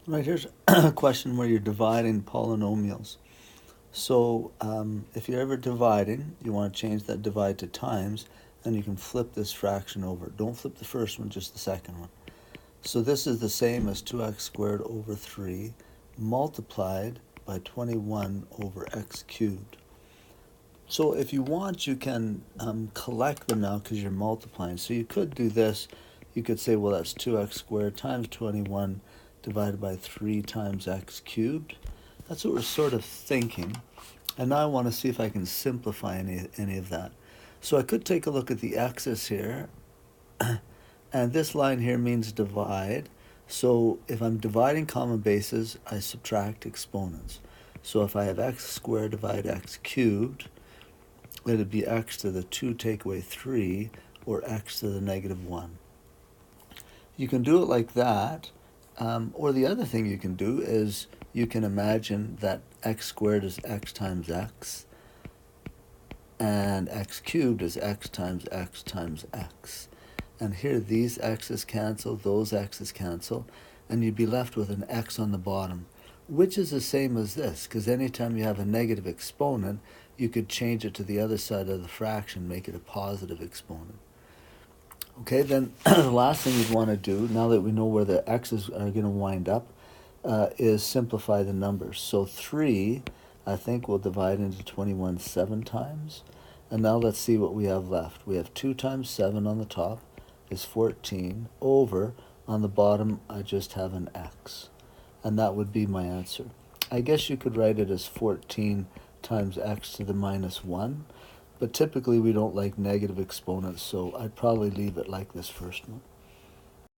Right, here's a question where you're dividing polynomials. So if you're ever dividing, you want to change that divide to times, and you can flip this fraction over. Don't flip the first one, just the second one. So this is the same as 2x squared over 3 multiplied by 21 over x cubed. So if you want, you can collect them now because you're multiplying. So you could do this. You could say, well, that's 2x squared times 21 divided by 3 times x cubed. That's what we're sort of thinking. And now I want to see if I can simplify any of that. So I could take a look at the x's here. And this line here means divide. So if I'm dividing common bases, I subtract exponents. So if I have x squared divided x cubed, it'd be x to the 2 take away 3, or x to the negative 1. You can do it like that, or the other thing you can do is you can imagine that x squared is x times x, and x cubed is x times x times x. And here these x's cancel, those x's cancel, and you'd be left with an x on the bottom, which is the same as this, because anytime you have a negative exponent, you could change it to the other side of the fraction, make it a positive exponent. Okay, then the last thing you'd want to do, now that we know where the x's are going to wind up, is simplify the numbers. So 3, I think, we'll divide into 21 7 times. And now let's see what we have left. We have 2 times 7 on the top is 14, over, on the bottom, I just have an x. And that would be my answer. I guess you could write it as 14 times x to the minus 1, but typically we don't like negative exponents, so I'd probably leave it like this first one.